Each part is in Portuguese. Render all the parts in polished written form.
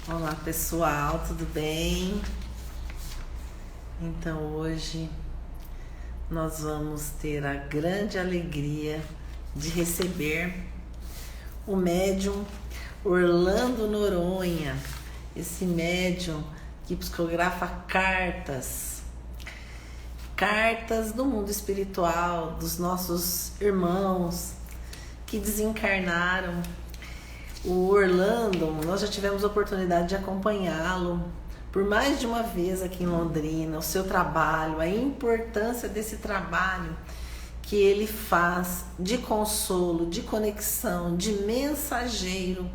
Olá pessoal, tudo bem? Então hoje nós vamos ter a grande alegria de receber o médium Orlando Noronha, esse médium que psicografa cartas do mundo espiritual, dos nossos irmãos que desencarnaram. O Orlando, nós já tivemos a oportunidade de acompanhá-lo por mais de uma vez aqui em Londrina, o seu trabalho, a importância desse trabalho que ele faz de consolo, de conexão, de mensageiro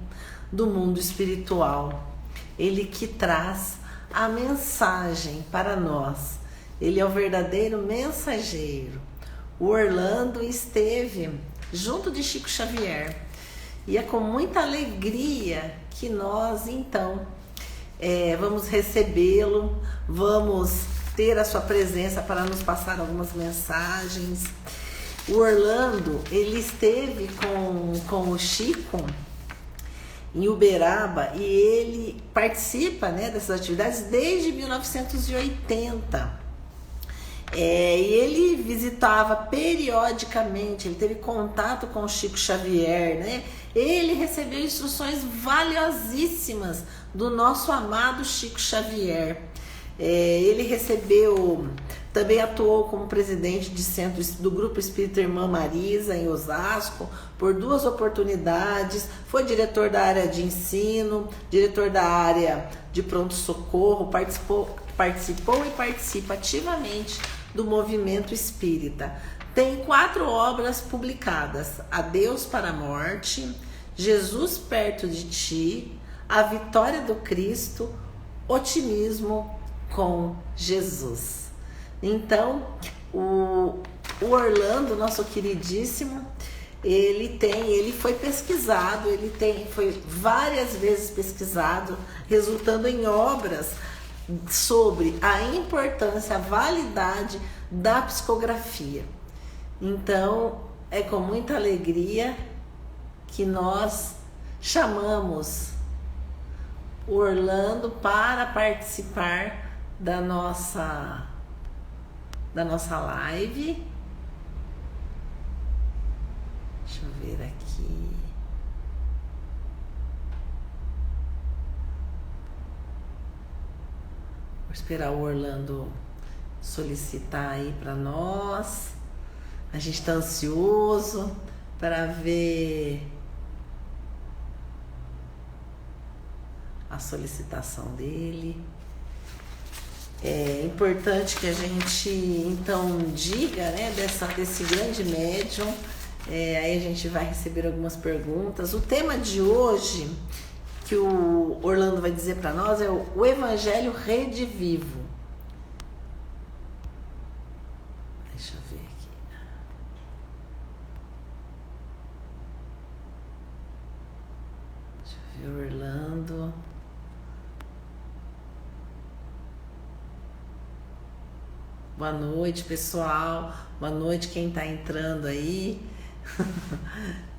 do mundo espiritual. Ele que traz a mensagem para nós. Ele é o verdadeiro mensageiro. O Orlando esteve junto de Chico Xavier. E é com muita alegria que nós, então, vamos recebê-lo, vamos ter a sua presença para nos passar algumas mensagens. O Orlando, ele esteve com o Chico em Uberaba e ele participa, né, dessas atividades desde 1980. E ele visitava periodicamente, ele teve contato com o Chico Xavier, né? Ele recebeu instruções valiosíssimas do nosso amado Chico Xavier. Ele recebeu, também atuou como presidente de centro do Grupo Espírita Irmã Marisa, em Osasco, por 2 oportunidades, foi diretor da área de ensino, diretor da área de pronto-socorro, participou e participa ativamente do movimento espírita. Tem 4 obras publicadas: Adeus para a Morte, Jesus Perto de Ti, A Vitória do Cristo, Otimismo com Jesus. Então, o Orlando, nosso queridíssimo, ele foi pesquisado, foi várias vezes pesquisado, resultando em obras sobre a importância, a validade da psicografia. Então, é com muita alegria que nós chamamos o Orlando para participar da nossa live. Deixa eu ver aqui. Vou esperar o Orlando solicitar aí para nós. A gente está ansioso para ver a solicitação dele. É importante que a gente então diga, né, desse grande médium. Aí a gente vai receber algumas perguntas. O tema de hoje que o Orlando vai dizer para nós é o Evangelho Redivivo. Deixa eu ver aqui. Deixa eu ver, Orlando. Boa noite, pessoal. Boa noite quem está entrando aí.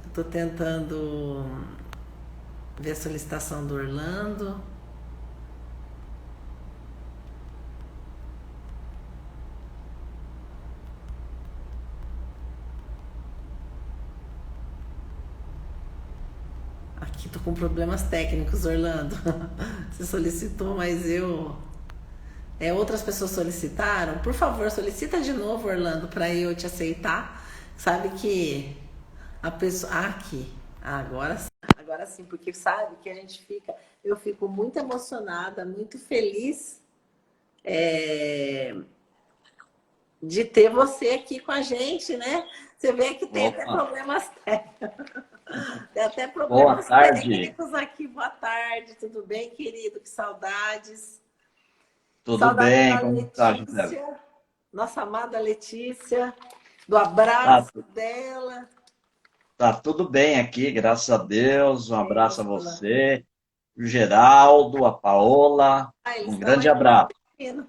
Estou tentando ver a solicitação do Orlando. Aqui estou com problemas técnicos, Orlando. Você solicitou, mas outras pessoas solicitaram. Por favor, solicita de novo, Orlando, para eu te aceitar. Sabe que a pessoa... aqui. Agora sim, porque sabe que eu fico muito emocionada, muito feliz de ter você aqui com a gente, né? Você vê que tem até Opa, problemas técnicos. Tem até boa problemas tarde. técnicos aqui. Boa tarde, tudo bem, querido? Que saudades. Tudo Saudade bem? da Como está, Gisele? Letícia, nossa amada Letícia, do Tá, abraço dela. tá tudo bem aqui, graças a Deus. Um abraço a Bênção. você, o Geraldo, a Paola. Eles Um estão grande aí nos abraço. assistindo.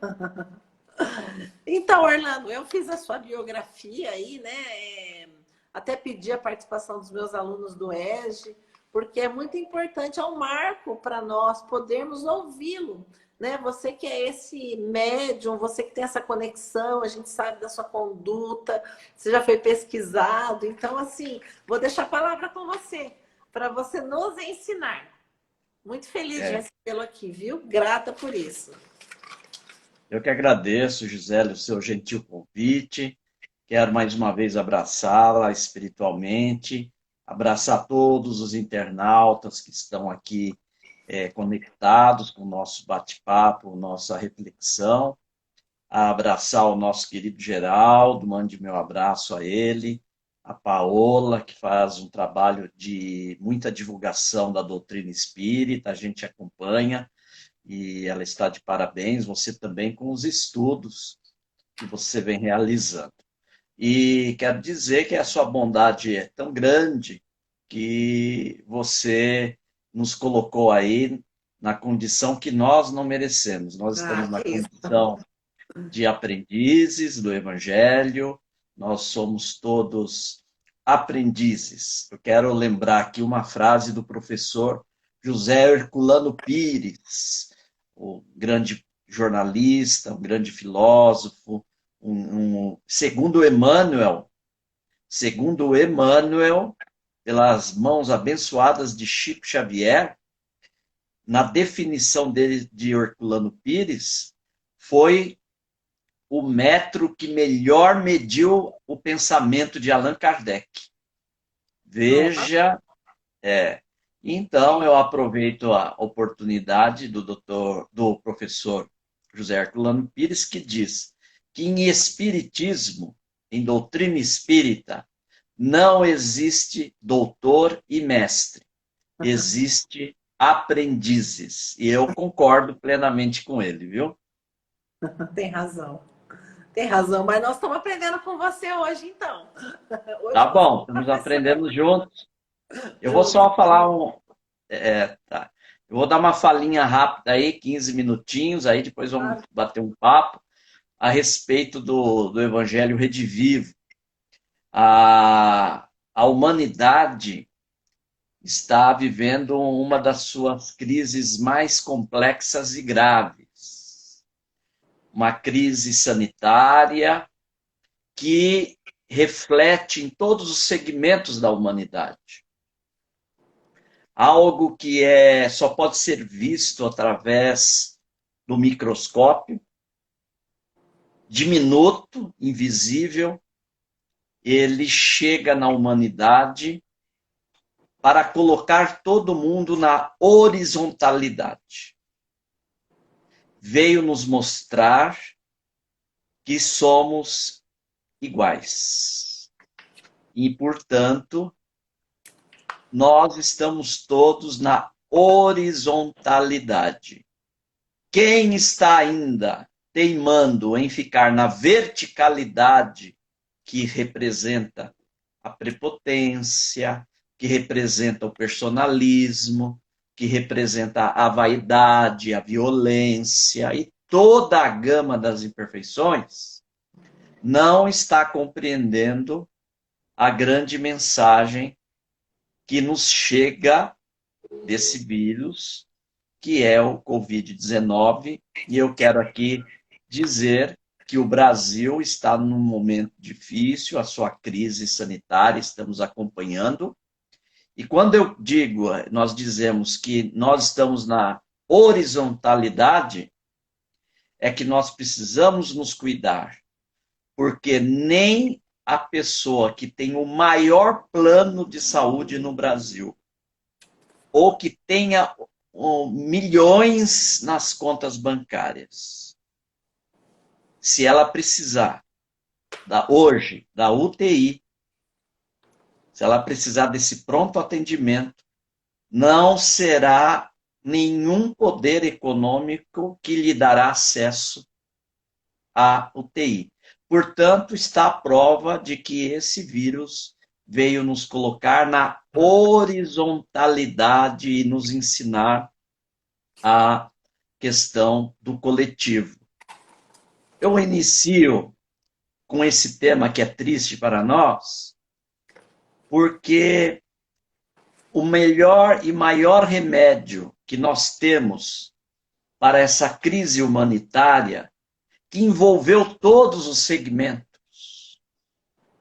Então, Orlando, eu fiz a sua biografia aí, né? Até pedi a participação dos meus alunos do ESG, porque é muito importante, é um marco para nós podermos ouvi-lo. Né? Você que é esse médium, você que tem essa conexão, a gente sabe da sua conduta, você já foi pesquisado. Então, assim, vou deixar a palavra com você, para você nos ensinar. Muito feliz de É, recebê-lo aqui, viu? Grata por isso. eu que agradeço, Gisele, o seu gentil convite. Quero mais uma vez abraçá-la espiritualmente, abraçar todos os internautas que estão aqui conectados com o nosso bate-papo, nossa reflexão. Abraçar o nosso querido Geraldo, mande meu abraço a ele, a Paola, que faz um trabalho de muita divulgação da doutrina espírita, a gente acompanha e ela está de parabéns, você também com os estudos que você vem realizando. E quero dizer que a sua bondade é tão grande que você nos colocou aí na condição que nós não merecemos. Nós Ah, estamos na que isso. condição de aprendizes do Evangelho, nós somos todos aprendizes. Eu quero lembrar aqui uma frase do professor José Herculano Pires, o grande jornalista, um grande filósofo, segundo Emmanuel, pelas mãos abençoadas de Chico Xavier, na definição dele de Herculano Pires, foi o metro que melhor mediu o pensamento de Allan Kardec. Nossa. Veja, então eu aproveito a oportunidade do professor José Herculano Pires, que diz que em espiritismo, em doutrina espírita, não existe doutor e mestre, existe aprendizes. E eu concordo plenamente com ele, viu? Tem razão. Tem razão, mas nós estamos aprendendo com você hoje, então. Tá Hoje você bom, é estamos professor. aprendendo juntos. Eu vou Juntos. só falar tá. Eu vou dar uma falinha rápida aí, 15 minutinhos, aí depois vamos bater um papo a respeito do Evangelho Redivivo. A humanidade está vivendo uma das suas crises mais complexas e graves. Uma crise sanitária que reflete em todos os segmentos da humanidade. Algo que só pode ser visto através do microscópio, diminuto, invisível, ele chega na humanidade para colocar todo mundo na horizontalidade. Veio nos mostrar que somos iguais. E, portanto, nós estamos todos na horizontalidade. Quem está ainda teimando em ficar na verticalidade, que representa a prepotência, que representa o personalismo, que representa a vaidade, a violência e toda a gama das imperfeições, não está compreendendo a grande mensagem que nos chega desse vírus, que é o Covid-19, e eu quero aqui dizer que o Brasil está num momento difícil, a sua crise sanitária, estamos acompanhando, e quando eu digo, nós dizemos que nós estamos na horizontalidade, é que nós precisamos nos cuidar, porque nem a pessoa que tem o maior plano de saúde no Brasil, ou que tenha milhões nas contas bancárias, se ela precisar hoje da UTI, se ela precisar desse pronto atendimento, não será nenhum poder econômico que lhe dará acesso à UTI. Portanto, está a prova de que esse vírus veio nos colocar na horizontalidade e nos ensinar a questão do coletivo. Eu inicio com esse tema que é triste para nós, porque o melhor e maior remédio que nós temos para essa crise humanitária que envolveu todos os segmentos.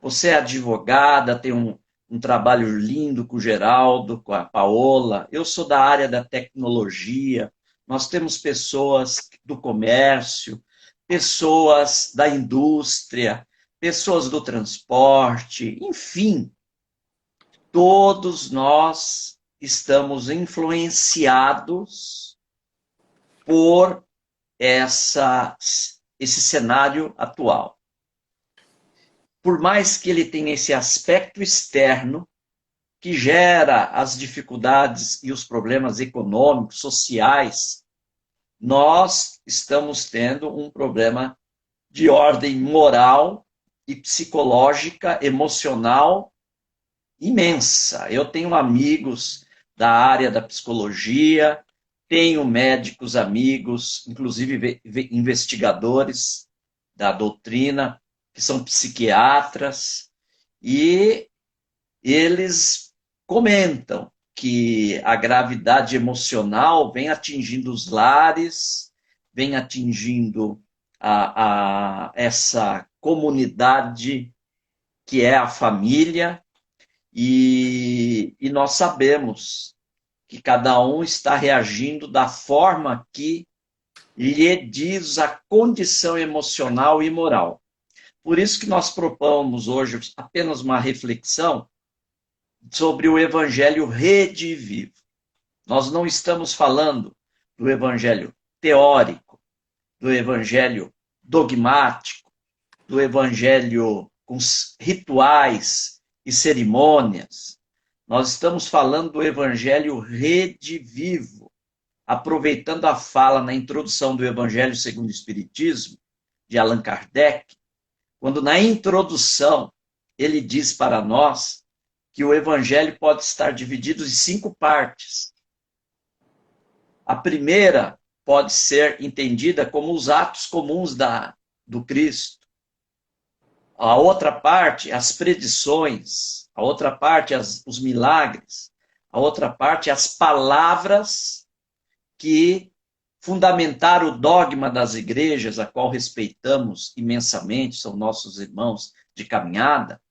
Você é advogada, tem um trabalho lindo com o Geraldo, com a Paola. Eu sou da área da tecnologia. Nós temos pessoas do comércio, pessoas da indústria, pessoas do transporte, enfim, todos nós estamos influenciados por esse cenário atual. Por mais que ele tenha esse aspecto externo, que gera as dificuldades e os problemas econômicos, sociais, nós estamos tendo um problema de ordem moral e psicológica, emocional, imensa. Eu tenho amigos da área da psicologia, tenho médicos amigos, inclusive investigadores da doutrina, que são psiquiatras, e eles comentam que a gravidade emocional vem atingindo os lares, vem atingindo essa comunidade que é a família, e nós sabemos que cada um está reagindo da forma que lhe diz a condição emocional e moral. Por isso que nós propomos hoje apenas uma reflexão sobre o evangelho redivivo. Nós não estamos falando do evangelho teórico, do evangelho dogmático, do evangelho com rituais e cerimônias. Nós estamos falando do evangelho redivivo, aproveitando a fala na introdução do Evangelho segundo o Espiritismo, de Allan Kardec, quando na introdução ele diz para nós que o evangelho pode estar dividido em 5 partes. A primeira pode ser entendida como os atos comuns do Cristo. A outra parte, as predições. A outra parte, os milagres. A outra parte, as palavras que fundamentaram o dogma das igrejas, a qual respeitamos imensamente, são nossos irmãos de caminhada.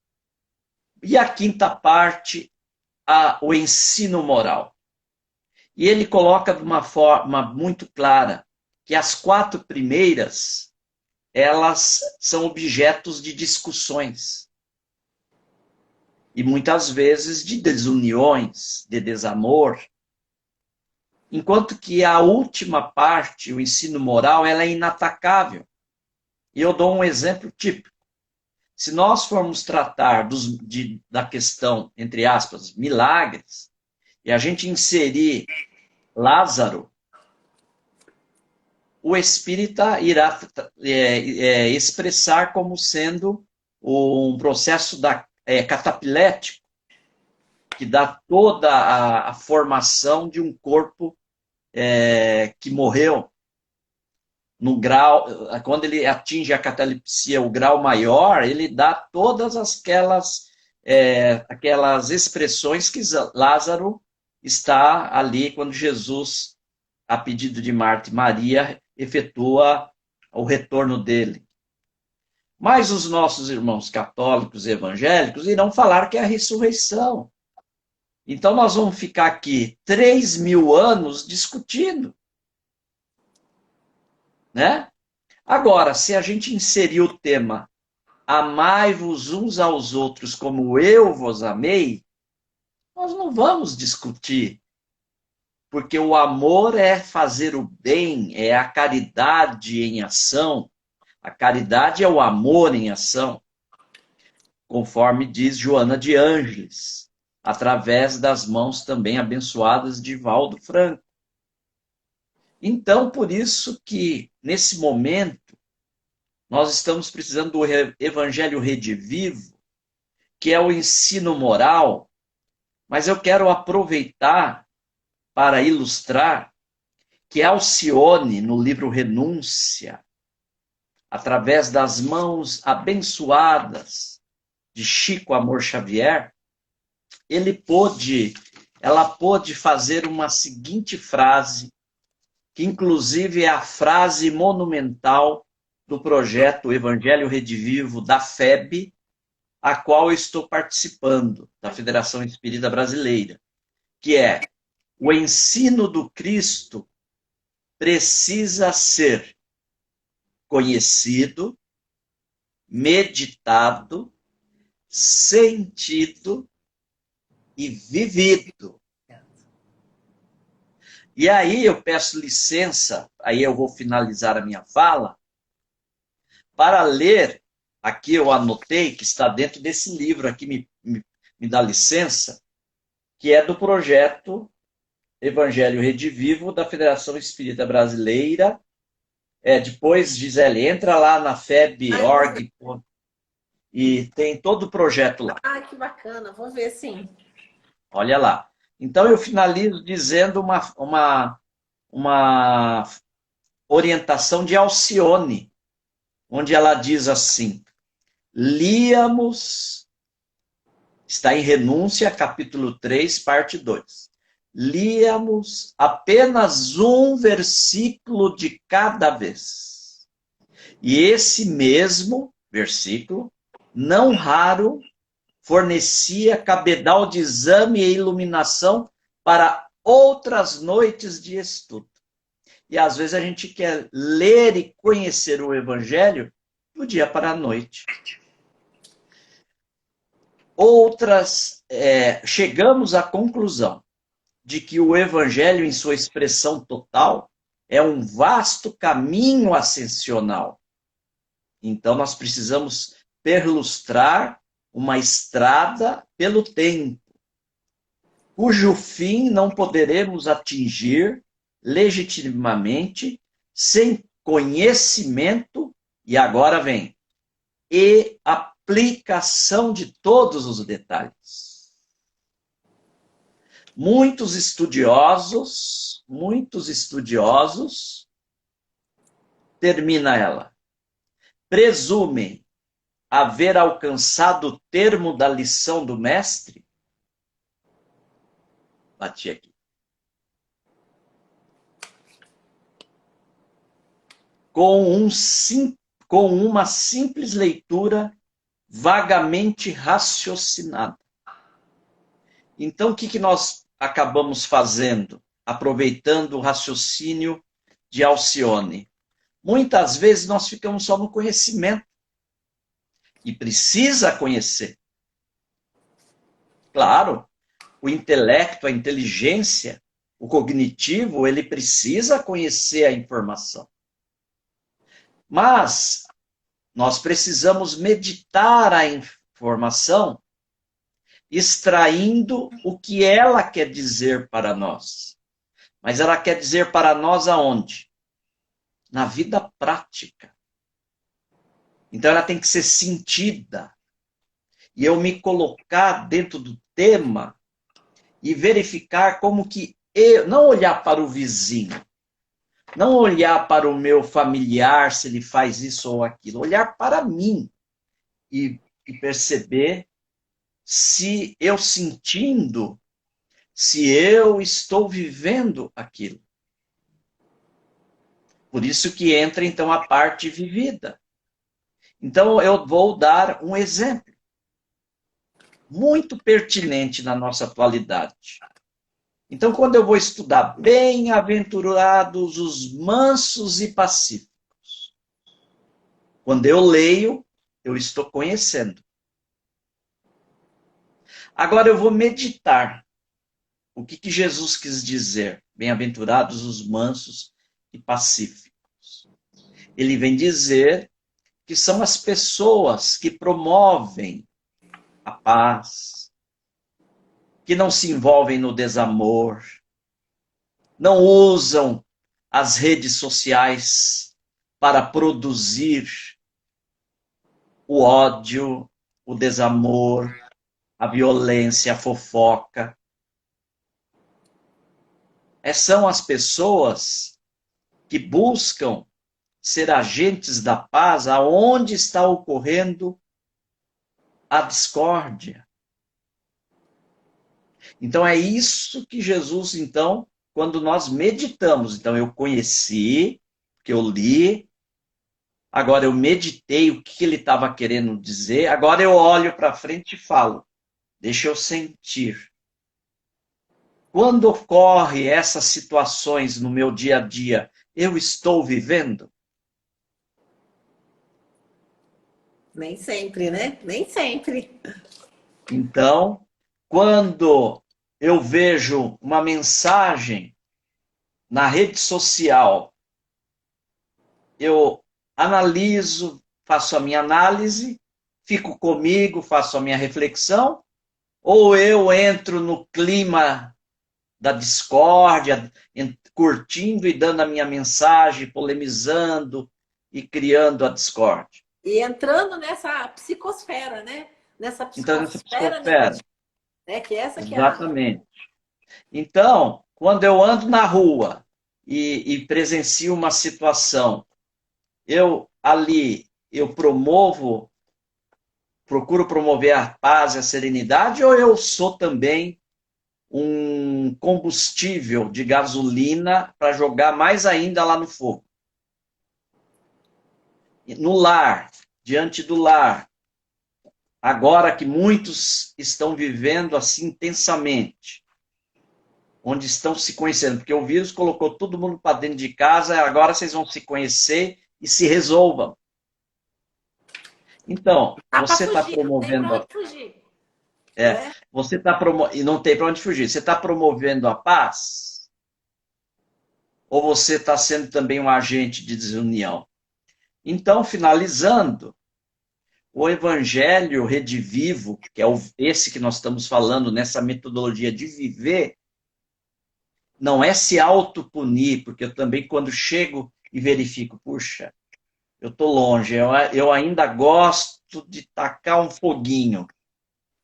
E a quinta parte, o ensino moral. E ele coloca de uma forma muito clara que as 4 primeiras, elas são objetos de discussões. E muitas vezes de desuniões, de desamor. Enquanto que a última parte, o ensino moral, ela é inatacável. E eu dou um exemplo típico. Se nós formos tratar da questão, entre aspas, milagres, e a gente inserir Lázaro, o espírita irá expressar como sendo um processo catapilético, que dá toda a formação de um corpo que morreu no grau, quando ele atinge a catalepsia, o grau maior, ele dá todas aquelas expressões que Lázaro está ali quando Jesus, a pedido de Marta e Maria, efetua o retorno dele. Mas os nossos irmãos católicos e evangélicos irão falar que é a ressurreição. Então nós vamos ficar aqui 3.000 anos discutindo. Né? Agora, se a gente inserir o tema amai-vos uns aos outros como eu vos amei, nós não vamos discutir. Porque o amor é fazer o bem, é a caridade em ação. A caridade é o amor em ação. Conforme diz Joana de Ângeles, através das mãos também abençoadas de Valdo Franco. Então, por isso que, nesse momento, nós estamos precisando do Evangelho Redivivo, que é o ensino moral, mas eu quero aproveitar para ilustrar que Alcione, no livro Renúncia, através das mãos abençoadas de Chico Amor Xavier, ele pôde ela pôde fazer uma seguinte frase, que inclusive é a frase monumental do projeto Evangelho Redivivo da FEB, a qual eu estou participando, da Federação Espírita Brasileira, que é: o ensino do Cristo precisa ser conhecido, meditado, sentido e vivido. E aí eu peço licença, aí eu vou finalizar a minha fala, para ler, aqui eu anotei, que está dentro desse livro aqui, me dá licença, que é do projeto Evangelho Redivivo da Federação Espírita Brasileira. Depois, Gisele, entra lá na feb.org e tem todo o projeto lá. Ah, que bacana, vou ver sim. Olha lá. Então eu finalizo dizendo uma orientação de Alcione, onde ela diz assim: líamos, está em Renúncia, capítulo 3, parte 2. Líamos apenas um versículo de cada vez. E esse mesmo versículo, não raro, fornecia cabedal de exame e iluminação para outras noites de estudo. E às vezes a gente quer ler e conhecer o Evangelho do dia para a noite. Chegamos à conclusão de que o Evangelho, em sua expressão total, é um vasto caminho ascensional. Então nós precisamos perlustrar uma estrada pelo tempo, cujo fim não poderemos atingir legitimamente sem conhecimento, e agora vem, e aplicação de todos os detalhes. Muitos estudiosos, termina ela, presumem haver alcançado o termo da lição do mestre. Bati aqui. Com uma simples leitura vagamente raciocinada. Então, o que nós acabamos fazendo? Aproveitando o raciocínio de Alcione. Muitas vezes nós ficamos só no conhecimento. E precisa conhecer. Claro, o intelecto, a inteligência, o cognitivo, ele precisa conhecer a informação. Mas nós precisamos meditar a informação, extraindo o que ela quer dizer para nós. Mas ela quer dizer para nós aonde? Na vida prática. Então ela tem que ser sentida. E eu me colocar dentro do tema e verificar como que eu, não olhar para o vizinho, não olhar para o meu familiar se ele faz isso ou aquilo, olhar para mim e perceber se eu sentindo, se eu estou vivendo aquilo. Por isso que entra então a parte vivida. Então eu vou dar um exemplo muito pertinente na nossa atualidade. Então, quando eu vou estudar bem-aventurados os mansos e pacíficos, quando eu leio, eu estou conhecendo. Agora eu vou meditar. O que Jesus quis dizer? Bem-aventurados os mansos e pacíficos. Ele vem dizer que são as pessoas que promovem a paz, que não se envolvem no desamor, não usam as redes sociais para produzir o ódio, o desamor, a violência, a fofoca. São as pessoas que buscam ser agentes da paz aonde está ocorrendo a discórdia. Então é isso que Jesus, então, quando nós meditamos, então eu conheci, que eu li, agora eu meditei o que ele estava querendo dizer, agora eu olho para frente e falo, deixa eu sentir. Quando ocorre essas situações no meu dia a dia, eu estou vivendo? Nem sempre, né? Nem sempre. Então, quando eu vejo uma mensagem na rede social, eu analiso, faço a minha análise, fico comigo, faço a minha reflexão, ou eu entro no clima da discórdia, curtindo e dando a minha mensagem, polemizando e criando a discórdia. E entrando nessa psicosfera, né? Nessa Então, nessa psicosfera psicosfera. negativa, né? Que essa que é a... Exatamente. Então, quando eu ando na rua e presencio uma situação, eu ali, eu procuro promover a paz e a serenidade, ou eu sou também um combustível de gasolina para jogar mais ainda lá no fogo? No lar, diante do lar, agora que muitos estão vivendo assim intensamente, onde estão se conhecendo, porque o vírus colocou todo mundo para dentro de casa, agora vocês vão se conhecer e se resolvam. Então, Tá para você está fugir, não tem para promovendo, onde fugir, é, né? você está e não tem para onde fugir. Você está promovendo a paz? Ou você está sendo também um agente de desunião? Então, finalizando, o Evangelho Redivivo, que é esse que nós estamos falando nessa metodologia de viver, não é se autopunir, porque eu também, quando chego e verifico, puxa, eu estou longe, eu ainda gosto de tacar um foguinho.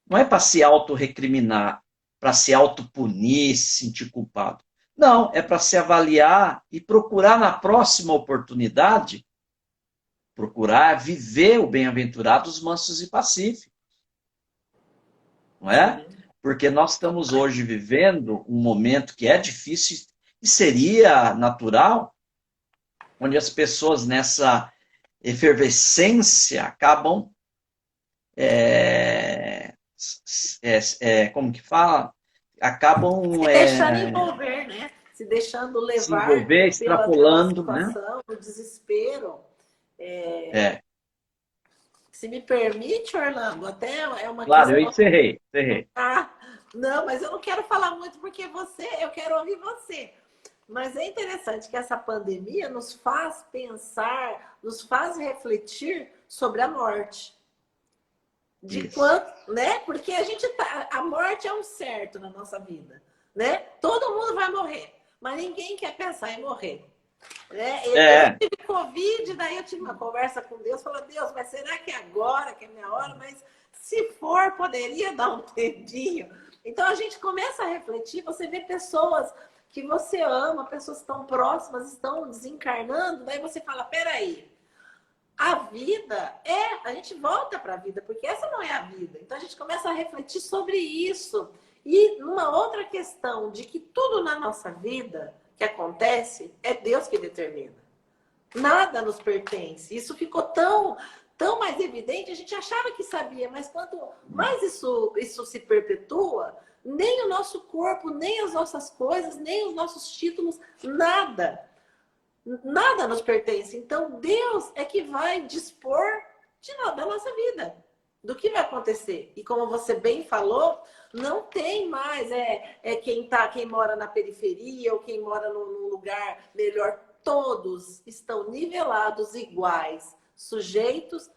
Não é para se auto-recriminar, para se auto-punir, se sentir culpado. Não, é para se avaliar e procurar na próxima oportunidade, procurar viver o bem-aventurados mansos e pacíficos. Não é? Sim. Porque nós estamos hoje vivendo um momento que é difícil e seria natural, onde as pessoas nessa efervescência acabam, como que fala? Acabam Se deixando envolver, né? Se deixando se levar envolver, pela extrapolando, né? situação, o desespero. É, Se me permite, Orlando, até é uma claro, eu questão. encerrei. Ah, não, mas eu não quero falar muito porque eu quero ouvir você. Mas é interessante que essa pandemia nos faz pensar, nos faz refletir sobre a morte. De Isso. quanto, né? Porque a morte é um certo na nossa vida, né? Todo mundo vai morrer, mas ninguém quer pensar em morrer. Né? Eu É, tive Covid, daí eu tive uma conversa com Deus, falando, Deus, mas será que é agora que é minha hora? Mas se for, poderia dar um tempinho. Então a gente começa a refletir, você vê pessoas que você ama, pessoas tão próximas, estão desencarnando, daí você fala, peraí, a vida a gente volta para a vida, porque essa não é a vida. Então a gente começa a refletir sobre isso. E numa outra questão de que tudo na nossa vida que acontece é Deus que determina. Nada nos pertence. Isso ficou tão mais evidente, a gente achava que sabia, mas quanto mais isso se perpetua, nem o nosso corpo, nem as nossas coisas, nem os nossos títulos, nada nos pertence. Então, Deus é que vai dispor da nossa vida, do que vai acontecer. E como você bem falou, não tem mais quem mora na periferia ou quem mora num lugar melhor. Todos estão nivelados iguais, sujeitos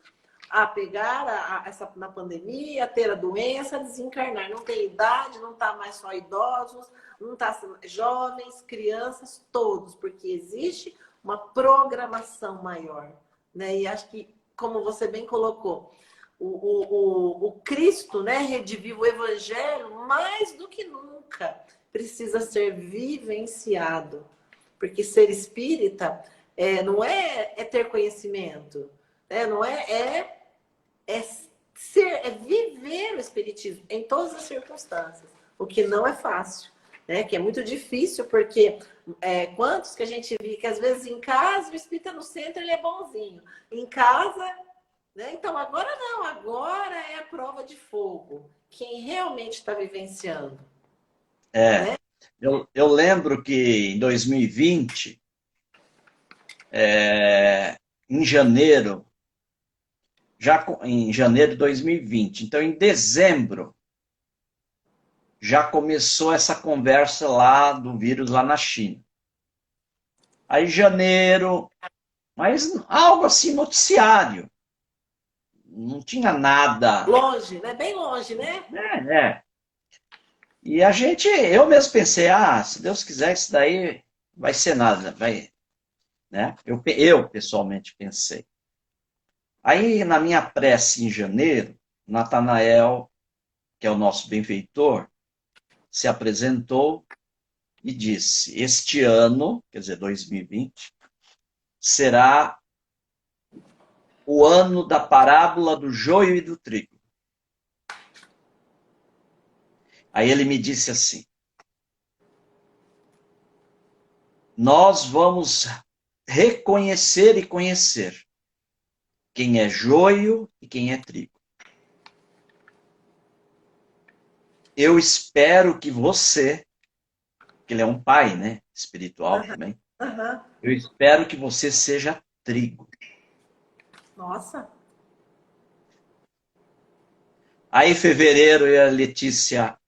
a pegar na pandemia, a ter a doença, a desencarnar. Não tem idade, não está mais só idosos, não está jovens, crianças, todos, porque existe uma programação maior, né? E acho que, como você bem colocou, o Cristo, né, redivive o Evangelho mais do que nunca precisa ser vivenciado, porque ser espírita não é ter conhecimento, não é viver o espiritismo em todas as circunstâncias. o que não é fácil, né? Que é muito difícil, porque quantos que a gente viu que às vezes em casa o espírita no centro ele é bonzinho, em casa, né? Então agora não, agora é a prova de fogo, quem realmente está vivenciando, É, né? eu lembro que em 2020, em janeiro, em janeiro de 2020, então em dezembro, já começou essa conversa lá do vírus lá na China. Aí janeiro, mas algo assim noticiário. Não tinha nada. Longe, né? Bem longe, né? É. E eu mesmo pensei, se Deus quiser, isso daí vai ser nada, vai, né? Eu pessoalmente pensei. Aí, na minha prece em janeiro, Natanael, que é o nosso benfeitor, se apresentou e disse: Este ano, quer dizer, 2020, será o ano da parábola do joio e do trigo. Aí ele me disse assim: Nós vamos reconhecer e conhecer quem é joio e quem é trigo. Eu espero que você, que ele é um pai, né, espiritual também, Uhum. eu espero que você seja trigo. Nossa. Aí, em fevereiro, eu e a Letícia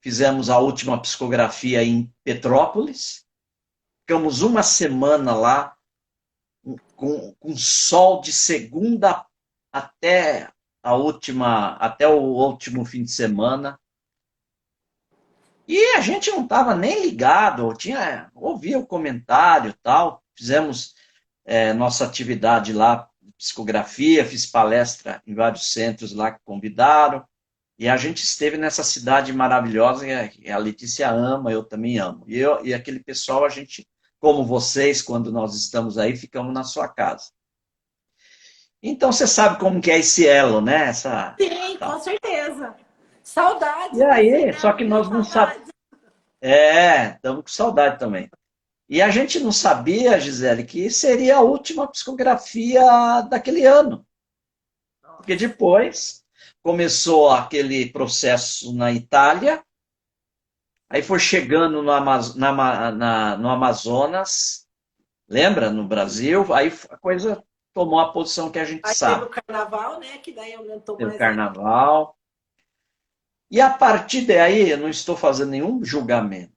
fizemos a última psicografia em Petrópolis. Ficamos uma semana lá, com sol de segunda até o último fim de semana. E a gente não estava nem ligado, ouvia o comentário e tal. Fizemos nossa atividade lá, psicografia, fiz palestra em vários centros lá que convidaram. E a gente esteve nessa cidade maravilhosa, e a Letícia ama, eu também amo. E aquele pessoal, a gente, como vocês, quando nós estamos aí, ficamos na sua casa. Então você sabe como que é esse elo, né? Sim, com Tal. certeza. E Saudade desse aí, só elo, que viu? nós não sabemos. Saudade. Estamos com saudade também. E a gente não sabia, Gisele, que seria a última psicografia daquele ano. Porque Nossa. depois começou aquele processo na Itália, aí foi chegando no Amazonas, lembra? No Brasil, aí a coisa tomou a posição que a gente Aí teve sabe. o carnaval, né? Que daí aumentou Teve mais ainda. carnaval. E a partir daí, eu não estou fazendo nenhum julgamento.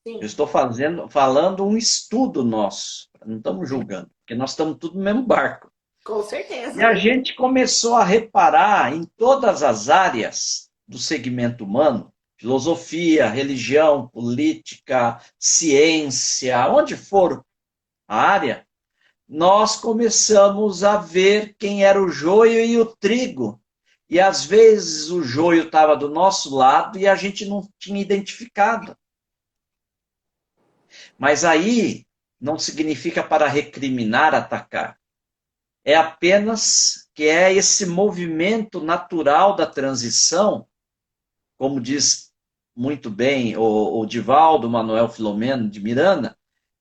Eu Sim, estou falando um estudo nosso. Não estamos julgando, porque nós estamos tudo no mesmo barco. com E certeza. a gente começou a reparar em todas as áreas do segmento humano, filosofia, religião, política, ciência, onde for a área, nós começamos a ver quem era o joio e o trigo. E às vezes o joio estava do nosso lado e a gente não tinha identificado. Mas aí não significa para recriminar, atacar. É apenas que é esse movimento natural da transição, como diz muito bem o Divaldo Manuel Filomeno de Miranda,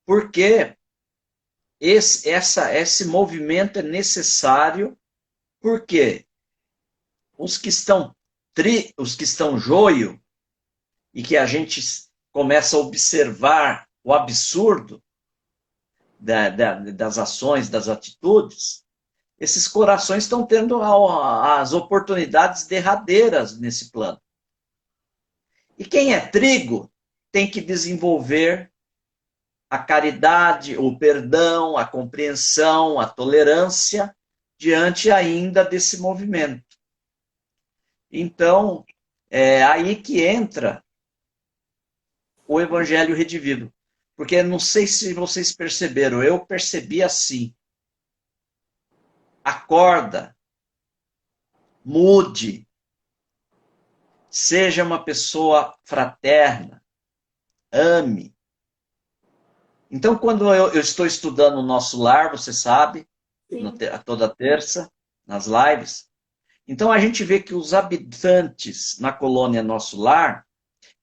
porque esse movimento é necessário, porque os que estão joio, e que a gente começa a observar o absurdo das ações, das atitudes, esses corações estão tendo as oportunidades derradeiras nesse plano. E quem é trigo tem que desenvolver a caridade, o perdão, a compreensão, a tolerância diante ainda desse movimento. Então, é aí que entra o Evangelho Redivivo. Porque não sei se vocês perceberam, eu percebi assim. Acorda, mude, seja uma pessoa fraterna, ame. Então, quando eu estou estudando o nosso lar, você sabe, Sim. toda terça, nas lives, então a gente vê que os habitantes na colônia Nosso Lar,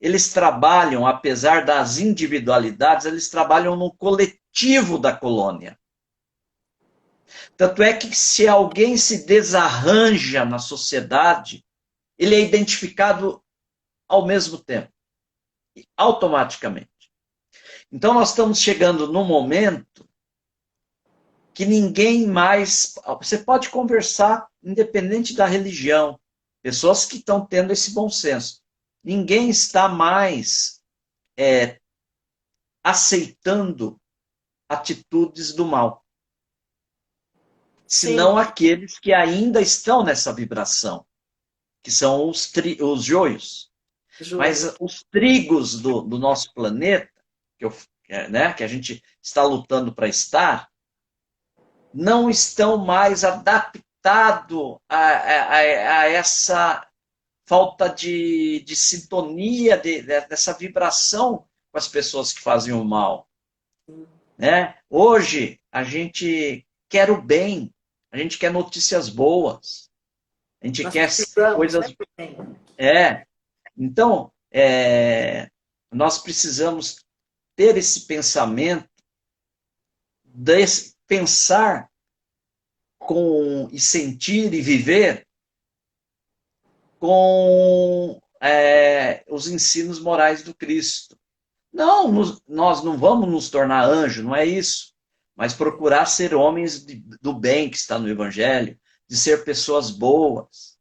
eles trabalham, apesar das individualidades, eles trabalham no coletivo da colônia. Tanto é que se alguém se desarranja na sociedade, ele é identificado ao mesmo tempo, automaticamente. Então nós estamos chegando num momento que ninguém mais... Você pode conversar, independente da religião, pessoas que estão tendo esse bom senso. Ninguém está mais aceitando atitudes do mal, Sim, senão aqueles que ainda estão nessa vibração, que são os joios. Mas joio. os trigos do nosso planeta, que a gente está lutando para estar, não estão mais adaptados a essa falta de sintonia, dessa vibração com as pessoas que fazem o mal. Né? Hoje, a gente quer o bem, a gente quer notícias boas, a gente Nós quer precisamos, né? coisas... Então, nós precisamos ter esse pensamento, pensar e sentir e viver com os ensinos morais do Cristo. Não, nós não vamos nos tornar anjo, não é isso. Mas procurar ser homens do bem que está no Evangelho, de ser pessoas boas,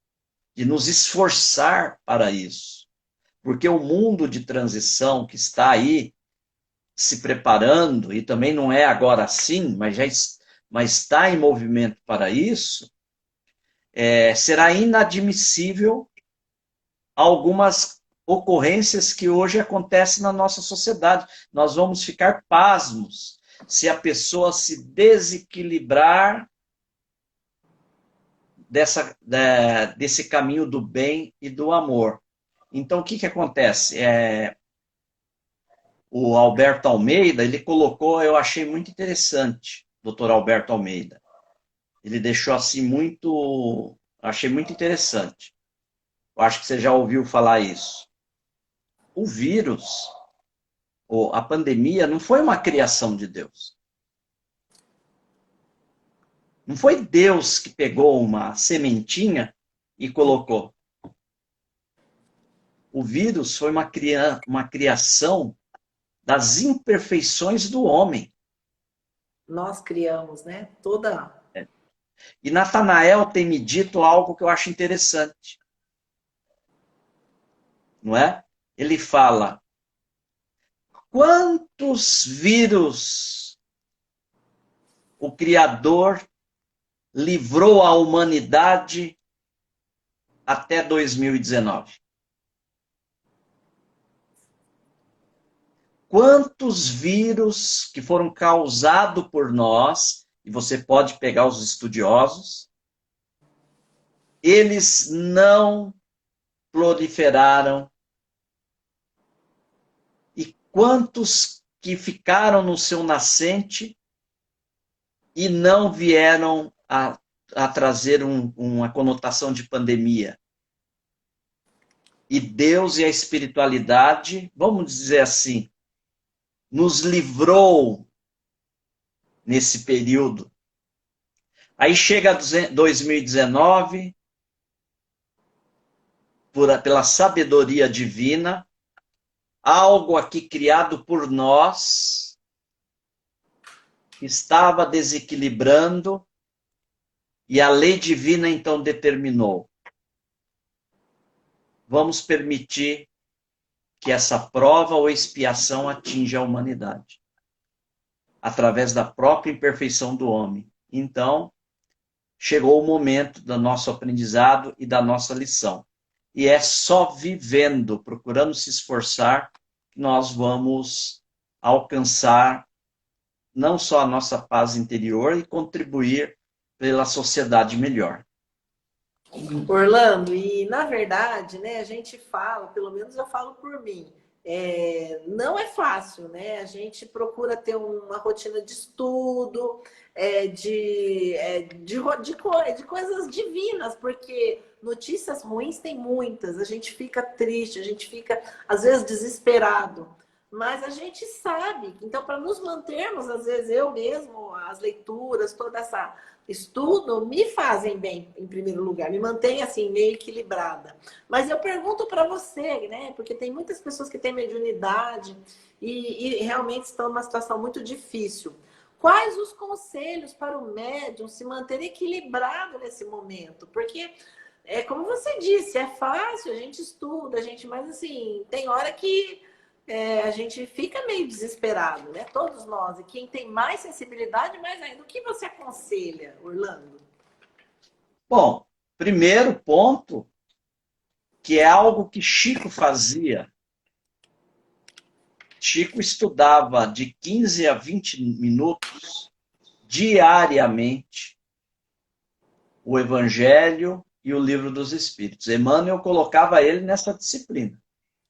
de nos esforçar para isso. Porque o mundo de transição que está aí se preparando, e também não é agora assim, mas está em movimento para isso, será inadmissível algumas ocorrências que hoje acontecem na nossa sociedade. Nós vamos ficar pasmos se a pessoa se desequilibrar desse caminho do bem e do amor. Então, o que acontece? O Alberto Almeida, ele colocou, eu achei muito interessante, doutor Alberto Almeida. Ele deixou assim achei muito interessante. Eu acho que você já ouviu falar isso. O vírus, ou a pandemia, não foi uma criação de Deus. Não foi Deus que pegou uma sementinha e colocou. O vírus foi uma criação das imperfeições do homem. Nós criamos, né? Toda. E Natanael tem me dito algo que eu acho interessante. Não é? Ele fala: quantos vírus o Criador livrou a humanidade até 2019? Quantos vírus que foram causados por nós, e você pode pegar os estudiosos, eles não proliferaram. E quantos que ficaram no seu nascente e não vieram a trazer uma conotação de pandemia? E Deus e a espiritualidade, vamos dizer assim, nos livrou nesse período. Aí chega 2019, pela sabedoria divina, algo aqui criado por nós estava desequilibrando e a lei divina então determinou: vamos permitir que essa prova ou expiação atinja a humanidade através da própria imperfeição do homem. Então, chegou o momento do nosso aprendizado e da nossa lição. E é só vivendo, procurando se esforçar, que nós vamos alcançar não só a nossa paz interior e contribuir pela sociedade melhor. Orlando, e na verdade, né, a gente fala, pelo menos eu falo por mim, não é fácil, né? A gente procura ter uma rotina de estudo, de coisas divinas, porque Notícias ruins tem muitas, a gente fica triste, a gente fica, às vezes, desesperado. Mas a gente sabe. Então, para nos mantermos, às vezes, eu mesmo, as leituras, toda essa estudo, me fazem bem, em primeiro lugar. Me mantém, assim, meio equilibrada. Mas eu pergunto para você, né? Porque tem muitas pessoas que têm mediunidade e realmente estão numa situação muito difícil. Quais os conselhos para o médium se manter equilibrado nesse momento? Porque, como você disse, é fácil, a gente estuda, a gente, mas assim, tem hora que a gente fica meio desesperado, né? Todos nós. E quem tem mais sensibilidade, mais ainda. O que você aconselha, Orlando? Bom, primeiro ponto, que é algo que Chico fazia. Chico estudava de 15 a 20 minutos diariamente o Evangelho e o Livro dos Espíritos. Emmanuel colocava ele nessa disciplina.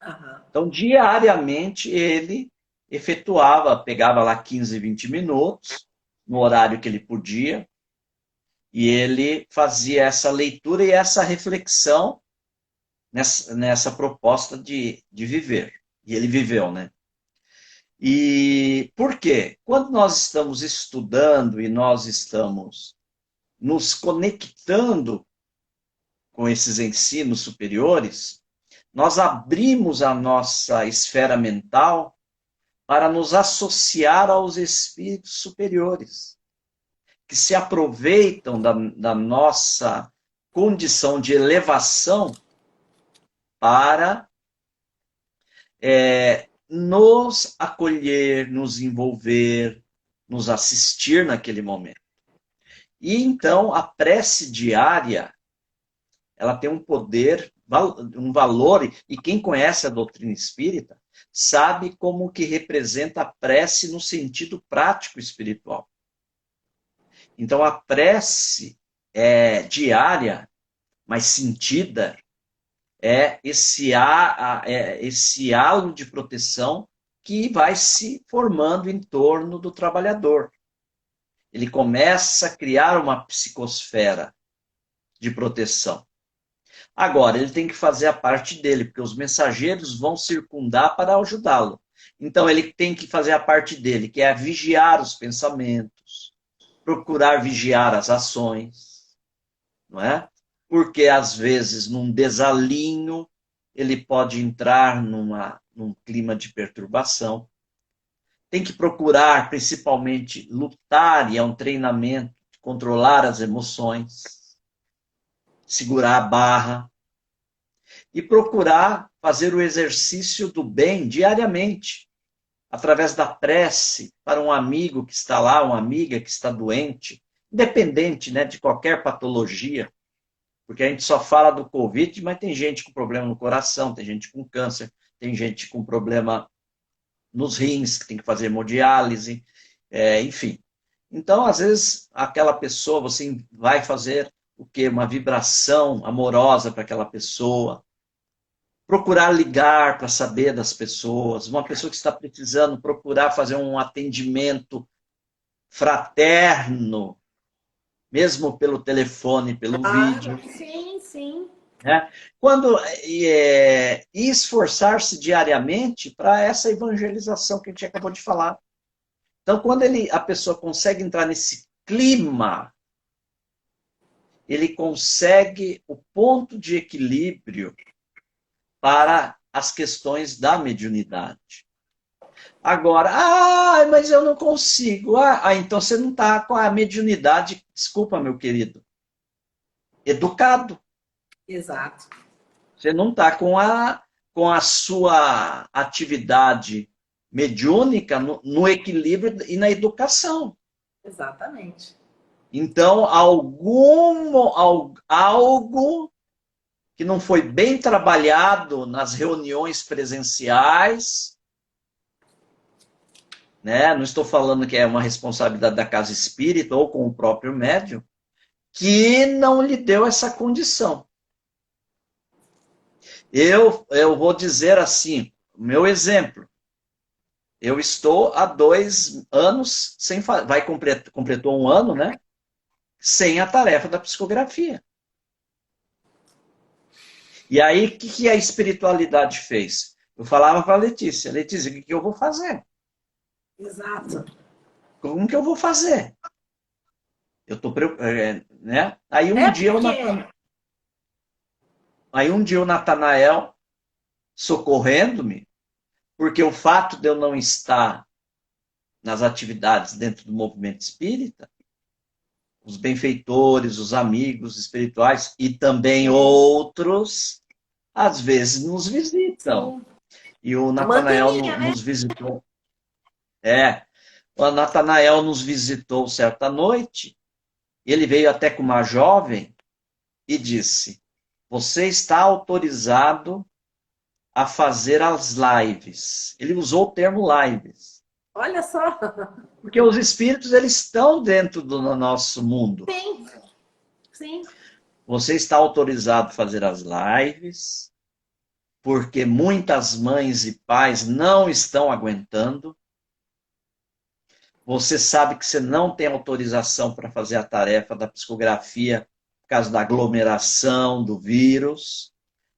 Aham. Então, diariamente, ele efetuava, pegava lá 15, 20 minutos, no horário que ele podia, e ele fazia essa leitura e essa reflexão nessa proposta de viver. E ele viveu, né? E por quê? Quando nós estamos estudando e nós estamos nos conectando com esses ensinos superiores, nós abrimos a nossa esfera mental para nos associar aos espíritos superiores, que se aproveitam da nossa condição de elevação para nos acolher, nos envolver, nos assistir naquele momento. E então a prece diária, ela tem um poder, um valor, e quem conhece a doutrina espírita sabe como que representa a prece no sentido prático espiritual. Então a prece diária, mas sentida, é esse halo de proteção que vai se formando em torno do trabalhador. Ele começa a criar uma psicosfera de proteção. Agora, ele tem que fazer a parte dele, porque os mensageiros vão circundar para ajudá-lo. Então, ele tem que fazer a parte dele, que é vigiar os pensamentos, procurar vigiar as ações, não é? Porque, às vezes, num desalinho, ele pode entrar num clima de perturbação. Tem que procurar, principalmente, lutar, e é um treinamento, controlar as emoções, segurar a barra e procurar fazer o exercício do bem diariamente, através da prece para um amigo que está lá, uma amiga que está doente, independente, né, de qualquer patologia, porque a gente só fala do Covid, mas tem gente com problema no coração, tem gente com câncer, tem gente com problema nos rins, que tem que fazer hemodiálise, enfim. Então, às vezes, aquela pessoa, você vai fazer o quê? Uma vibração amorosa para aquela pessoa, procurar ligar para saber das pessoas, uma pessoa que está precisando, procurar fazer um atendimento fraterno, mesmo pelo telefone, pelo vídeo. Sim, sim. Né? E esforçar-se diariamente para essa evangelização que a gente acabou de falar. Então, quando a pessoa consegue entrar nesse clima, ele consegue o ponto de equilíbrio para as questões da mediunidade. Agora, mas eu não consigo. Então você não está com a mediunidade, desculpa, meu querido, educado. Exato. Você não está com a sua atividade mediúnica no equilíbrio e na educação. Exatamente. Então, algo que não foi bem trabalhado nas reuniões presenciais, né? Não estou falando que é uma responsabilidade da casa espírita ou com o próprio médium, que não lhe deu essa condição. Eu vou dizer assim, meu exemplo, eu estou há 2 anos, completou 1 ano, né? Sem a tarefa da psicografia. E aí, o que a espiritualidade fez? Eu falava para a Letícia, Letícia, o que eu vou fazer? Exato. Como que eu vou fazer? Eu tô preocupado, né? É porque Aí um dia o Natanael socorrendo-me, porque o fato de eu não estar nas atividades dentro do movimento espírita, os benfeitores, os amigos espirituais e também outros, às vezes nos visitam. sim, E o uma Natanael anteninha, né? nos visitou. É, o Natanael nos visitou certa noite. Ele veio até com uma jovem e disse: Você está autorizado a fazer as lives. Ele usou o termo lives. Olha só. Porque os espíritos, eles estão dentro do nosso mundo. Sim, sim. Você está autorizado a fazer as lives, porque muitas mães e pais não estão aguentando. Você sabe que você não tem autorização para fazer a tarefa da psicografia por causa da aglomeração do vírus.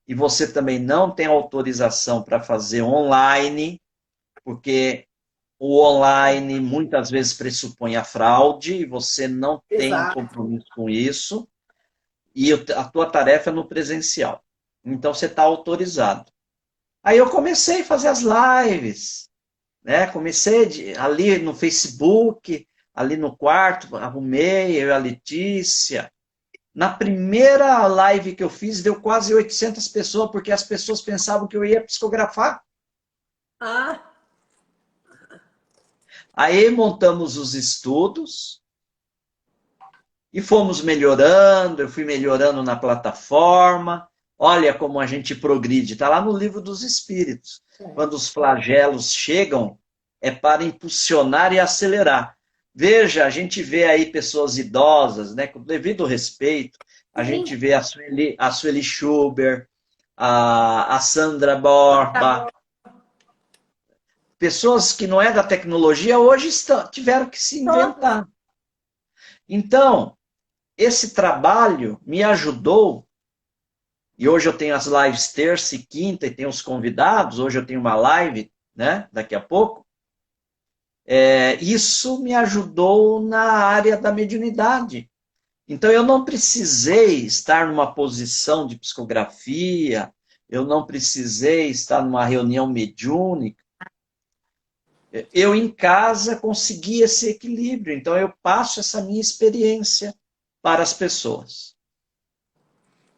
E você também não tem autorização para fazer online, porque o online muitas vezes pressupõe a fraude e você não tem Exato. compromisso com isso. E a tua tarefa é no presencial. Então você está autorizado. Aí eu comecei a fazer as lives, né? Comecei ali no Facebook, ali no quarto, arrumei, eu e a Letícia. Na primeira live que eu fiz, deu quase 800 pessoas, porque as pessoas pensavam que eu ia psicografar. Ah, Aí montamos os estudos e fomos melhorando, eu fui melhorando na plataforma. Olha como a gente progride, está lá no livro dos Espíritos. Quando os flagelos chegam, é para impulsionar e acelerar. Veja, a gente vê aí pessoas idosas, né, com devido respeito, a gente sim. vê a Sueli Schubert, a Sandra Borba, pessoas que não é da tecnologia, hoje tiveram que se Todos. inventar. Então, esse trabalho me ajudou, e hoje eu tenho as lives terça e quinta, e tenho os convidados, hoje eu tenho uma live, né, daqui a pouco. Isso me ajudou na área da mediunidade. Então, eu não precisei estar numa posição de psicografia, eu não precisei estar numa reunião mediúnica. Eu, em casa, consegui esse equilíbrio. Então, eu passo essa minha experiência para as pessoas.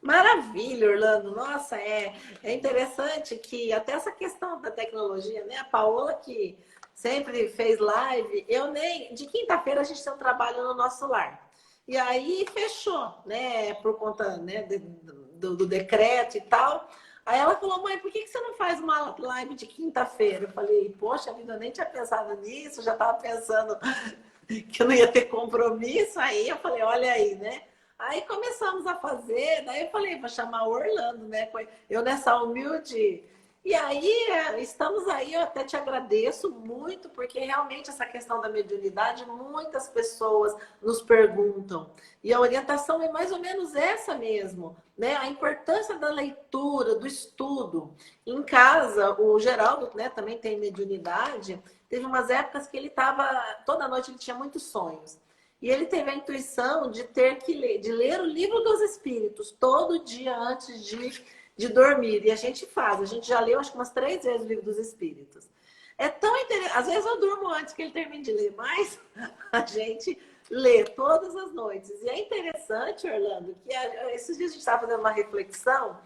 Maravilha, Orlando. Nossa, é interessante que até essa questão da tecnologia, né? A Paola que sempre fez live, eu nem. De quinta-feira a gente tem um trabalho no nosso lar. E aí fechou, né? Por conta, né, do decreto e tal. Aí ela falou, mãe, por que você não faz uma live de quinta-feira? Eu falei, poxa vida, eu nem tinha pensado nisso, já estava pensando que eu não ia ter compromisso. Aí eu falei, olha aí, né? Aí começamos a fazer, daí eu falei, vou chamar o Orlando, né? Eu nessa humilde. E aí, estamos aí, eu até te agradeço muito, porque realmente essa questão da mediunidade, muitas pessoas nos perguntam. E a orientação é mais ou menos essa mesmo, né? A importância da leitura, do estudo. Em casa, o Geraldo, né, também tem mediunidade. Teve umas épocas que ele estava, toda noite ele tinha muitos sonhos. E ele teve a intuição de ter que ler, de ler o livro dos Espíritos todo dia antes de dormir. E a gente faz, a gente já leu acho que umas 3 vezes o livro dos Espíritos. É tão interessante, às vezes eu durmo antes que ele termine de ler, mas a gente lê todas as noites. E é interessante, Orlando, que esses dias a gente estava fazendo uma reflexão.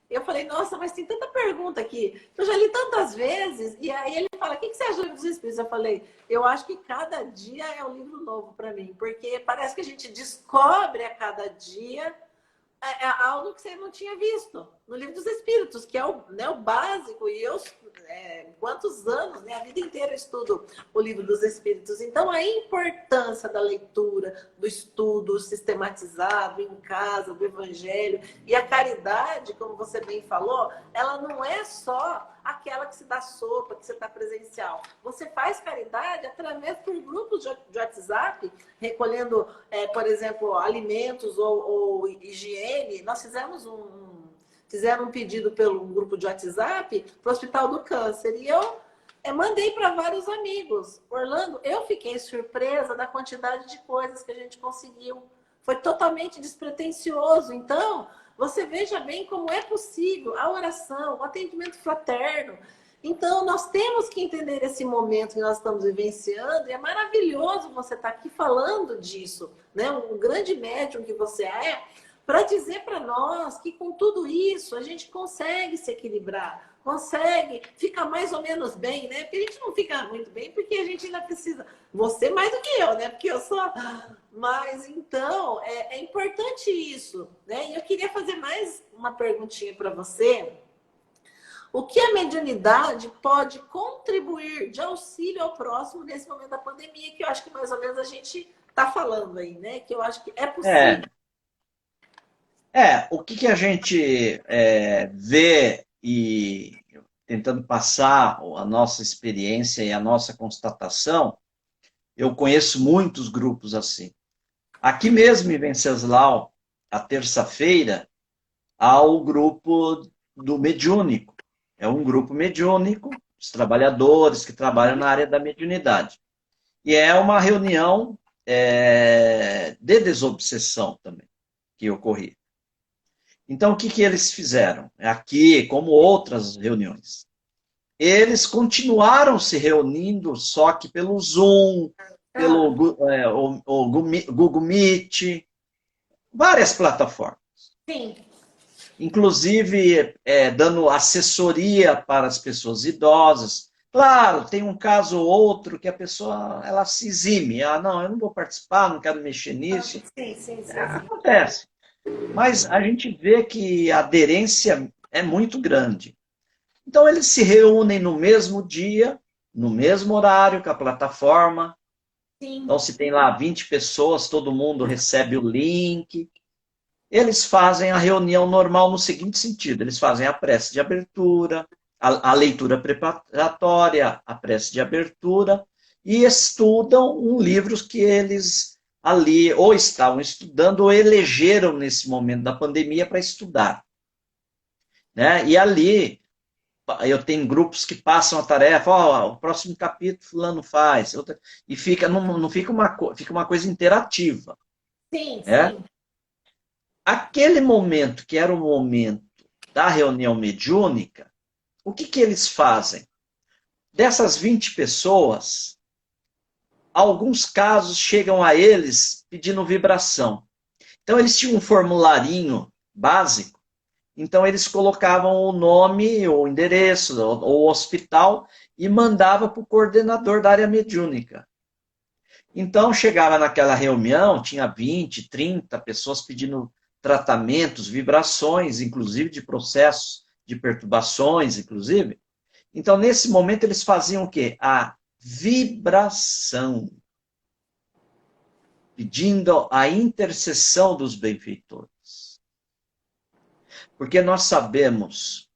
Eu falei, nossa, mas tem tanta pergunta aqui. Eu já li tantas vezes. E aí ele fala, o que você acha do livro dos Espíritos? Eu falei, eu acho que cada dia é um livro novo para mim. Porque parece que a gente descobre a cada dia algo que você não tinha visto no livro dos Espíritos, que é o, né, o básico. E eu, quantos anos, né, a vida inteira eu estudo o livro dos Espíritos. Então, a importância da leitura, do estudo sistematizado em casa, do Evangelho e a caridade, como você bem falou, ela não é só aquela que se dá sopa, que você está presencial. Você faz caridade através por grupos de WhatsApp, recolhendo, por exemplo, alimentos ou higiene. Nós fizemos fizeram um pedido pelo grupo de WhatsApp para o Hospital do Câncer. E eu mandei para vários amigos. Orlando, eu fiquei surpresa da quantidade de coisas que a gente conseguiu. Foi totalmente despretensioso. Então, você veja bem como é possível a oração, o atendimento fraterno. Então, nós temos que entender esse momento que nós estamos vivenciando, e é maravilhoso você estar aqui falando disso, né? Um grande médium que você é, para dizer para nós que com tudo isso a gente consegue se equilibrar, consegue ficar mais ou menos bem, né? Porque a gente não fica muito bem, porque a gente ainda precisa. Você mais do que eu, né? Porque eu sou. Mas então é importante isso, né? E eu queria fazer mais uma perguntinha para você. O que a mediunidade pode contribuir de auxílio ao próximo nesse momento da pandemia, que eu acho que mais ou menos a gente está falando aí, né? Que eu acho que é É, possível. o que, que a gente vê e tentando passar a nossa experiência e a nossa constatação, eu conheço muitos grupos assim. Aqui mesmo em Venceslau, a terça-feira, há o grupo do mediúnico. É um grupo mediúnico, os trabalhadores que trabalham na área da mediunidade. E é uma reunião de desobsessão também, que ocorria. Então, o que, que eles fizeram? Aqui, como outras reuniões. Eles continuaram se reunindo, só que pelo Zoom, pelo Ah, o Google Meet, várias plataformas. sim. Inclusive dando assessoria para as pessoas idosas. Claro, tem um caso ou outro que a pessoa ela se exime. Ah, não, eu não vou participar, não quero mexer nisso. Sim, sim, sim. Acontece. Mas a gente vê que a aderência é muito grande. Então, eles se reúnem no mesmo dia, no mesmo horário com a plataforma. Sim. Então, se tem lá 20 pessoas, todo mundo recebe o link. Eles fazem a reunião normal no seguinte sentido: eles fazem a prece de abertura, a leitura preparatória, a prece de abertura, e estudam um livro que eles ali ou estavam estudando ou elegeram nesse momento da pandemia para estudar. Né? E ali eu tenho grupos que passam a tarefa, o próximo capítulo fulano faz, e fica, não fica fica uma coisa interativa. Sim, Né? sim. Aquele momento que era o momento da reunião mediúnica, o que, que eles fazem? Dessas 20 pessoas, alguns casos chegam a eles pedindo vibração. Então, eles tinham um formularinho básico, então eles colocavam o nome, o endereço, o hospital e mandava para o coordenador da área mediúnica. Então, chegava naquela reunião, tinha 20, 30 pessoas pedindo tratamentos, vibrações, inclusive de processos de perturbações, inclusive. Então, nesse momento, eles faziam o quê? A vibração, pedindo a intercessão dos benfeitores. Porque nós sabemos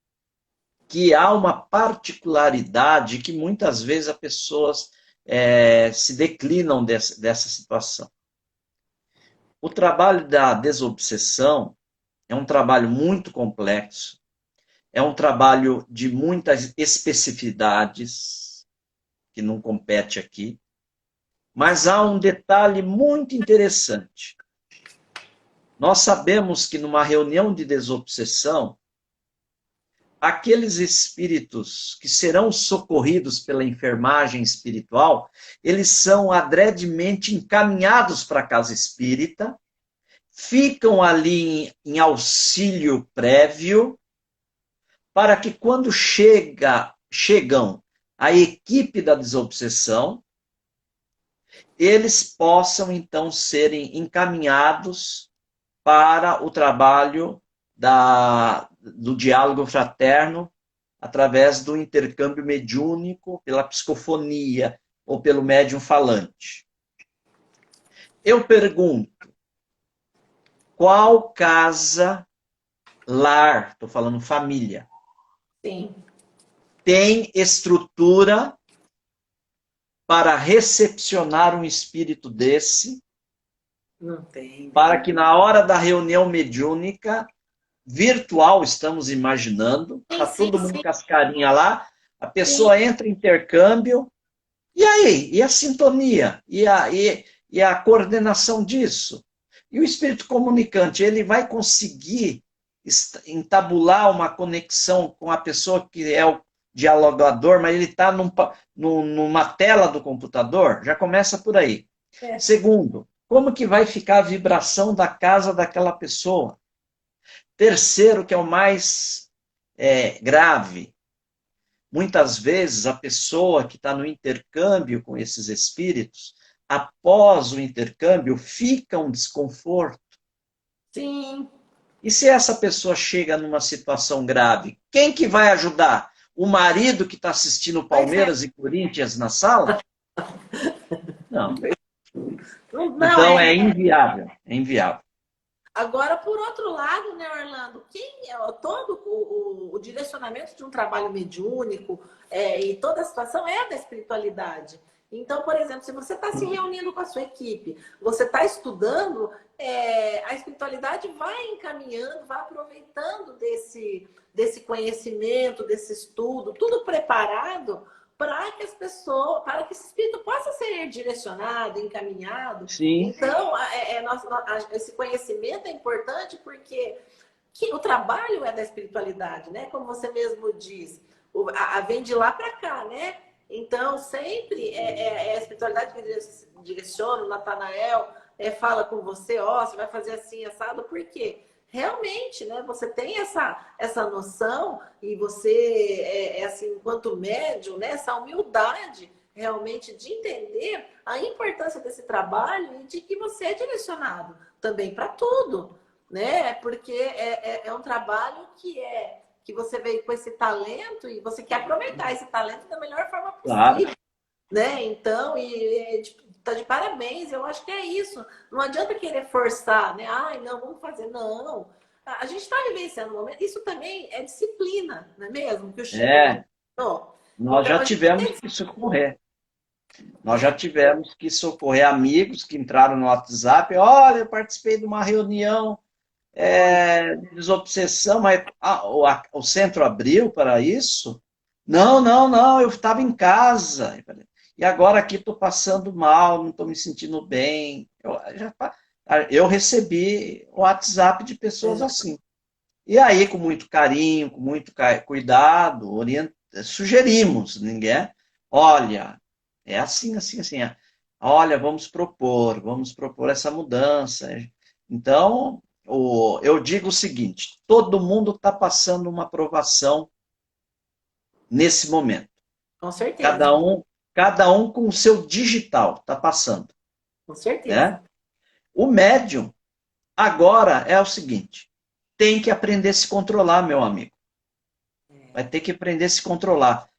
que há uma particularidade que muitas vezes as pessoas se declinam dessa situação. O trabalho da desobsessão é um trabalho muito complexo, é um trabalho de muitas especificidades, que não compete aqui, mas há um detalhe muito interessante. Nós sabemos que numa reunião de desobsessão, aqueles espíritos que serão socorridos pela enfermagem espiritual, eles são adredemente encaminhados para a casa espírita, ficam ali em auxílio prévio, para que quando chegam a equipe da desobsessão, eles possam então serem encaminhados para o trabalho do diálogo fraterno através do intercâmbio mediúnico, pela psicofonia ou pelo médium falante. Eu pergunto, qual casa, lar, estou falando família, Sim. tem estrutura para recepcionar um espírito desse, Não tem, para né? que na hora da reunião mediúnica virtual, estamos imaginando, Sim, tá sim, todo mundo sim, com as carinhas lá, a sim. pessoa entra em intercâmbio, e aí? E a sintonia? E a coordenação disso? E o espírito comunicante, ele vai conseguir entabular uma conexão com a pessoa que é o dialogador, mas ele está numa tela do computador? Já começa por aí. É. Segundo, como que vai ficar a vibração da casa daquela pessoa? Terceiro, que é o mais grave, muitas vezes a pessoa que está no intercâmbio com esses espíritos, após o intercâmbio, fica um desconforto. Sim. E se essa pessoa chega numa situação grave, quem que vai ajudar? O marido que está assistindo Pois é. Palmeiras e Corinthians na sala? Não. Não, Então é inviável, é inviável. Agora, por outro lado, né, Orlando, quem é todo o direcionamento de um trabalho mediúnico e toda a situação é da espiritualidade. Então, por exemplo, se você está se reunindo com a sua equipe, você está estudando, a espiritualidade vai encaminhando, vai aproveitando desse conhecimento, desse estudo, tudo preparado para que as pessoas, para que esse espírito possa ser direcionado, encaminhado. Sim, Então, esse conhecimento é importante porque o trabalho é da espiritualidade, né? Como você mesmo diz, vem de lá para cá, né? Então, sempre é a espiritualidade que direciona, o Natanael fala com você, ó, você vai fazer assim, assado, por quê? Realmente, né? Você tem essa noção e você, assim, enquanto médium, né? Essa humildade realmente de entender a importância desse trabalho e de que você é direcionado também para tudo, né? Porque é um trabalho que você veio com esse talento e você quer aproveitar esse talento da melhor forma claro. possível, né? Então, tá de parabéns, eu acho que é isso. Não adianta querer forçar, né? Ai, não, vamos fazer, não. A gente está vivenciando um momento, isso também é disciplina, não é mesmo? Que o Chico É, comentou. nós Então, já a gente tivemos tem, que socorrer. Nós já né? tivemos que socorrer amigos que entraram no WhatsApp. Olha, eu participei de uma reunião de desobsessão, mas o centro abriu para isso? Não, não, não, eu estava em casa. E agora aqui estou passando mal, não estou me sentindo bem. Eu recebi o WhatsApp de pessoas É, assim. E aí, com muito carinho, com muito cuidado, sugerimos, ninguém. Olha, é assim, assim, assim. Olha, vamos propor essa mudança. Então, eu digo o seguinte: todo mundo está passando uma aprovação nesse momento. com certeza, Cada um, cada um com o seu digital está passando, com certeza. né? O médium agora é o seguinte: tem que aprender a se controlar, meu amigo. Vai ter que aprender a se controlar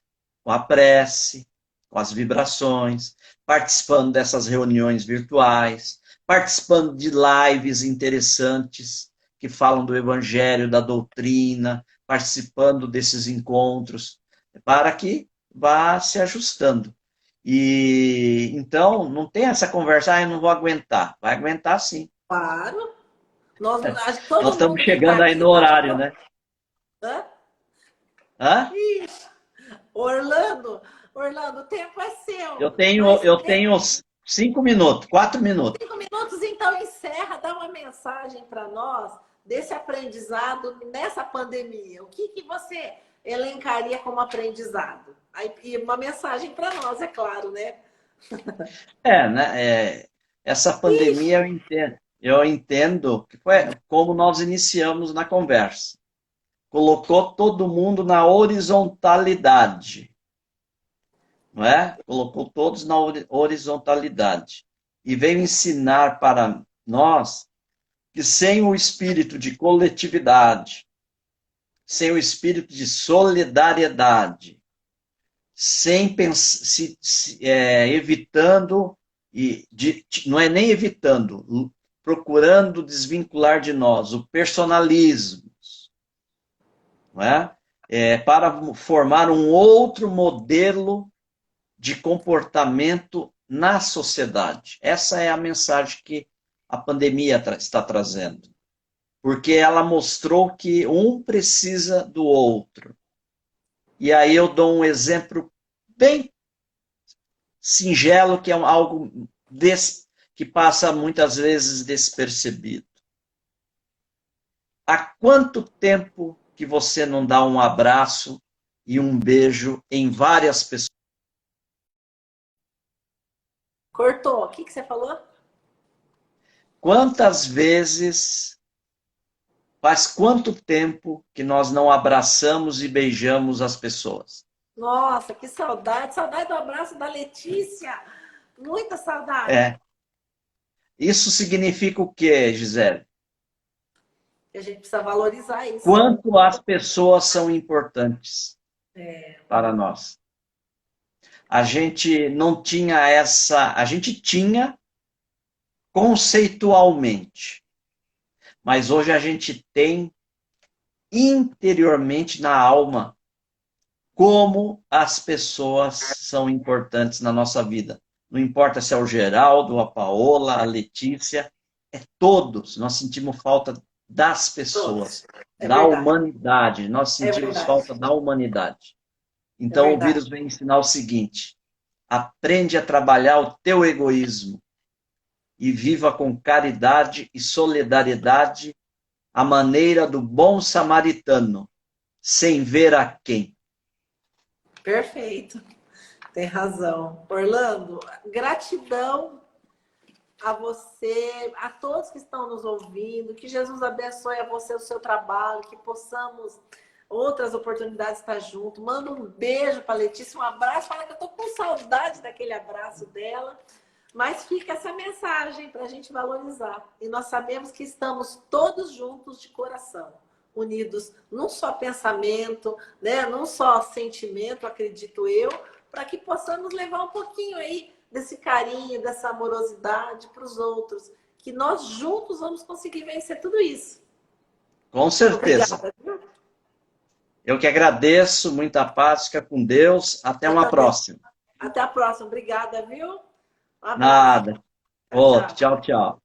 com a prece, com as vibrações, participando dessas reuniões virtuais, participando de lives interessantes que falam do evangelho, da doutrina, participando desses encontros, para que vá se ajustando. E então não tem essa conversa, ah, eu não vou aguentar. Vai aguentar sim. Claro. Nós, acho que Nós todo estamos mundo que está chegando aí aqui no está na. horário, né? Hã? Hã? Orlando, Orlando, o tempo é Eu seu. tenho, Mas eu tenho 5 minutos, 4 minutos. 5 minutos, então encerra, dá uma mensagem para nós desse aprendizado nessa pandemia. O que você elencaria como aprendizado? Aí, e uma mensagem para nós, é claro, né? Né? Essa pandemia eu entendo que foi como nós iniciamos na conversa. Colocou todo mundo na horizontalidade, não é? Colocou todos na horizontalidade e veio ensinar para nós que sem o espírito de coletividade, sem o espírito de solidariedade, sem evitando não é nem evitando, procurando desvincular de nós o personalismo, não é? Para formar um outro modelo de comportamento na sociedade. Essa é a mensagem que a pandemia está trazendo. porque ela mostrou que um precisa do outro. E aí eu dou um exemplo bem singelo, que é algo que passa muitas vezes despercebido. Há quanto tempo que você não dá um abraço e um beijo em várias pessoas? Cortou. O que você falou? Quantas vezes, faz quanto tempo que nós não abraçamos e beijamos as pessoas? Nossa, que saudade. Saudade do abraço da Letícia. Muita saudade. É. Isso significa o quê, Gisele? A gente precisa valorizar isso. Quanto as pessoas são importantes para nós. A gente não tinha a gente tinha conceitualmente, mas hoje a gente tem interiormente na alma como as pessoas são importantes na nossa vida. Não importa se é o Geraldo, a Paola, a Letícia, é todos. Nós sentimos falta das pessoas, da Verdade. humanidade. Nós É sentimos verdade. falta da humanidade. É Então o verdade. vírus vem ensinar o seguinte: aprende a trabalhar o teu egoísmo e viva com caridade e solidariedade a maneira do bom samaritano, sem ver a quem. Perfeito. Tem razão. Orlando, gratidão a você, a todos que estão nos ouvindo. Que Jesus abençoe a você, o seu trabalho, que possamos outras oportunidades estar junto. Manda um beijo para Letícia, um abraço. Fala que eu tô com saudade daquele abraço dela. Mas fica essa mensagem para a gente valorizar. E nós sabemos que estamos todos juntos de coração, unidos num só pensamento, né? Num só sentimento, acredito eu, para que possamos levar um pouquinho aí desse carinho, dessa amorosidade para os outros. Que nós juntos vamos conseguir vencer tudo isso. Com certeza. Obrigada, viu? Eu que agradeço, muita paz, fica com Deus. Até Eu uma também. próxima. Até a próxima. Obrigada, viu? Um abraço. Nada. Tchau, Outro. tchau. Tchau, tchau.